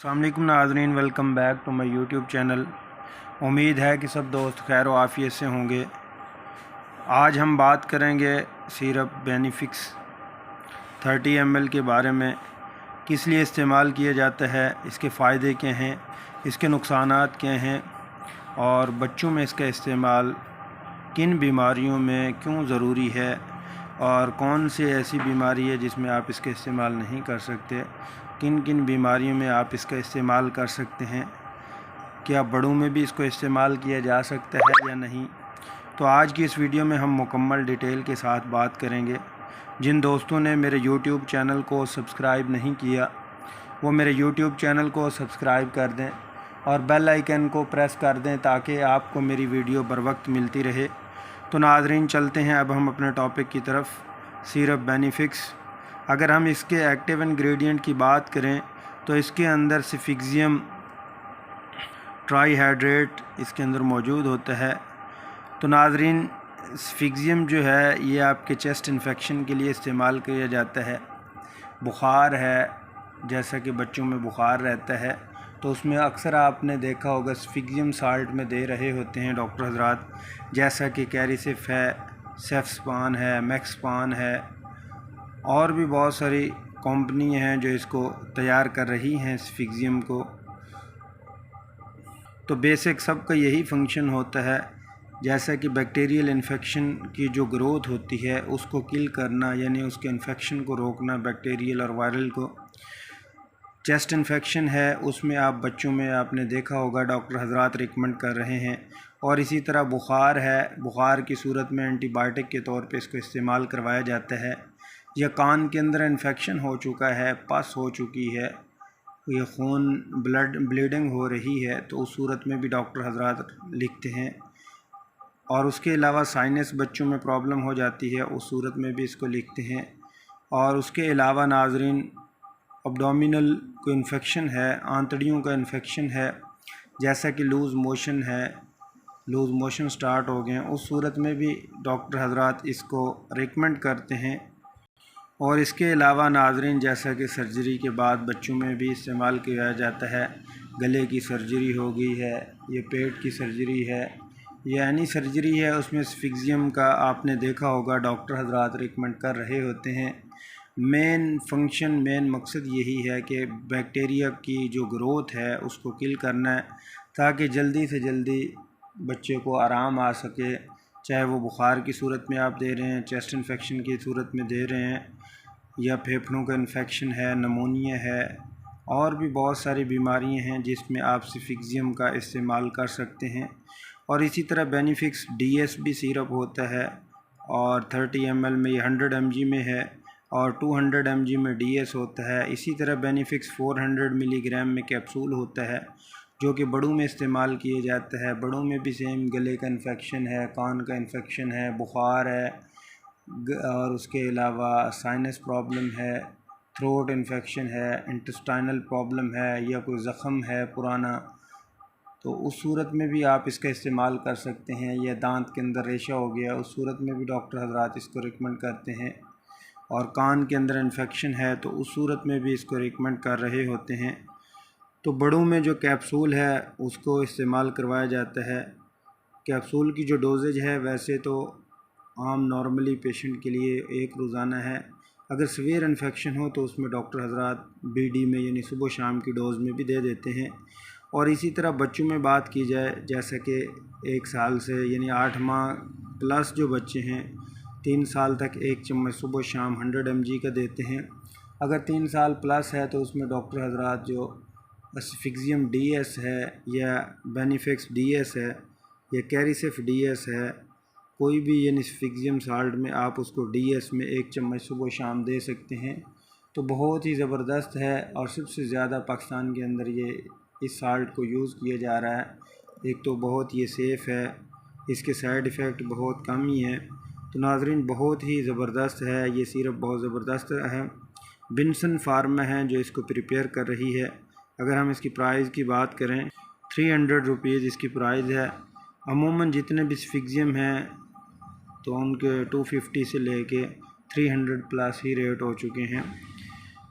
अस्सलाम वालेकुम नाज़रीन, welcome back to my YouTube channel. उम्मीद है कि सब दोस्त खैर व आफ़ियत से होंगे। आज हम बात करेंगे सिरप बेनिफिक्स 30 ml के बारे में। किस लिए इस्तेमाल किया जाता है, इसके फ़ायदे क्या हैं, इसके नुकसानात क्या हैं और बच्चों में इसका इस्तेमाल किन बीमारियों में क्यों ज़रूरी है और कौन सी ऐसी बीमारी है जिसमें आप इसका इस्तेमाल नहीं कर सकते, किन किन बीमारियों में आप इसका इस्तेमाल कर सकते हैं, क्या बड़ों में भी इसको इस्तेमाल किया जा सकता है या नहीं। तो आज की इस वीडियो में हम मुकम्मल डिटेल के साथ बात करेंगे। जिन दोस्तों ने मेरे YouTube चैनल को सब्सक्राइब नहीं किया वो मेरे YouTube चैनल को सब्सक्राइब कर दें और बेल आइकन को प्रेस कर दें ताकि आपको मेरी वीडियो बर वक्त मिलती रहे। तो नाज़रीन, चलते हैं अब हम अपने टॉपिक की तरफ, सिरप बेनिफिक्स। अगर हम इसके एक्टिव इंग्रेडिएंट की बात करें तो इसके अंदर सिफिक्सियम ट्राईहाइड्रेट इसके अंदर मौजूद होता है। तो नाज़रीन, सिफिक्सियम जो है ये आपके चेस्ट इन्फेक्शन के लिए इस्तेमाल किया जाता है। बुखार है, जैसा कि बच्चों में बुखार रहता है तो उसमें अक्सर आपने देखा होगा सिफिक्सियम साल्ट में दे रहे होते हैं डॉक्टर हजरात, जैसा कि कैरिसिफ है, सेफ्सपान है, मैक्सपान है और भी बहुत सारी कंपनी हैं जो इसको तैयार कर रही हैं सिफिक्सियम को। तो बेसिक सबका यही फंक्शन होता है, जैसा कि बैक्टीरियल इन्फेक्शन की जो ग्रोथ होती है उसको किल करना, यानी उसके इन्फेक्शन को रोकना, बैक्टीरियल और वायरल को। चेस्ट इन्फेक्शन है उसमें आप बच्चों में आपने देखा होगा डॉक्टर हजरात रिकमेंड कर रहे हैं। और इसी तरह बुखार है, बुखार की सूरत में एंटीबायोटिक के तौर पे इसको इस्तेमाल करवाया जाता है। या कान के अंदर इन्फेक्शन हो चुका है, पस हो चुकी है, ये खून ब्लीडिंग हो रही है तो उस सूरत में भी डॉक्टर हजरात लिखते हैं। और उसके अलावा साइनस बच्चों में प्रॉब्लम हो जाती है, उस सूरत में भी इसको लिखते हैं। और उसके अलावा नाज़रीन, अब्डोमिनल को इन्फेक्शन है, आंतड़ियों का इन्फेक्शन है, जैसा कि लूज़ मोशन है, लूज़ मोशन स्टार्ट हो गए हैं, उस सूरत में भी डॉक्टर हजरात इसको रिकमेंड करते हैं। और इसके अलावा नाज़रीन, जैसा कि सर्जरी के बाद बच्चों में भी इस्तेमाल किया जाता है, गले की सर्जरी हो गई है, ये पेट की सर्जरी है, या एनी सर्जरी है, उसमें सिफिक्सियम का आपने देखा होगा डॉक्टर हजरात रिकमेंड कर रहे होते हैं। मेन मकसद यही है कि बैक्टीरिया की जो ग्रोथ है उसको किल करना है ताकि जल्दी से जल्दी बच्चे को आराम आ सके, चाहे वो बुखार की सूरत में आप दे रहे हैं, चेस्ट इन्फेक्शन की सूरत में दे रहे हैं, या फेफड़ों का इन्फेक्शन है, नमोनिया है, और भी बहुत सारी बीमारियां हैं जिसमें आप सिफिक्सियम का इस्तेमाल कर सकते हैं। और इसी तरह बेनिफिक्स DS भी सिरप होता है और 30 ml में, ये 100 mg में है और 200 mg में DS होता है। इसी तरह बेनिफिक्स 400 मिलीग्राम में कैप्सूल होता है जो कि बड़ों में इस्तेमाल किए जाता है। बड़ों में भी सेम गले का इन्फेक्शन है, कान का इन्फेक्शन है, बुखार है और उसके अलावा साइनस प्रॉब्लम है, थ्रोट इन्फेक्शन है, इंटेस्टाइनल प्रॉब्लम है, या कोई ज़ख़म है पुराना, तो उस सूरत में भी आप इसका इस्तेमाल कर सकते हैं। या दांत के अंदर रेशा हो गया, उस सूरत में भी डॉक्टर हजरात इसको रिकमेंड करते हैं। और कान के अंदर इन्फेक्शन है तो उस सूरत में भी इसको रिकमेंड कर रहे होते हैं। तो बड़ों में जो कैप्सूल है उसको इस्तेमाल करवाया जाता है। कैप्सूल की जो डोजेज है वैसे तो आम नॉर्मली पेशेंट के लिए एक रोज़ाना है। अगर सीवियर इन्फेक्शन हो तो उसमें डॉक्टर हजरात BD में, यानी सुबह शाम की डोज़ में भी दे देते हैं। और इसी तरह बच्चों में बात की जाए, जैसे कि 1 साल से यानी 8 माह प्लस जो बच्चे हैं, 3 साल तक 1 चम्मच सुबह शाम 100 mg का देते हैं। अगर 3 साल प्लस है तो उसमें डॉक्टर हजरात जो सिफिक्सियम DS है, या बेनिफिक्स DS है, या कैरिसिफ DS है, कोई भी यानी सिफिक्सियम साल्ट में आप उसको DS में 1 चम्मच सुबह शाम दे सकते हैं। तो बहुत ही ज़बरदस्त है और सबसे ज़्यादा पाकिस्तान के अंदर ये इस साल्ट को यूज़ किया जा रहा है। एक तो बहुत ये सेफ़ है, इसके साइड इफ़ेक्ट बहुत कम ही हैं। तो नाज़रीन, बहुत ही ज़बरदस्त है ये सिरप, बहुत ज़बरदस्त है। बिन्सन फार्मा है जो इसको प्रिपेयर कर रही है। अगर हम इसकी प्राइस की बात करें, 300 रुपीज़ इसकी प्राइस है। अमूमन जितने भी सिफिक्सियम हैं तो उनके 250 से लेके 300 प्लस ही रेट हो चुके हैं।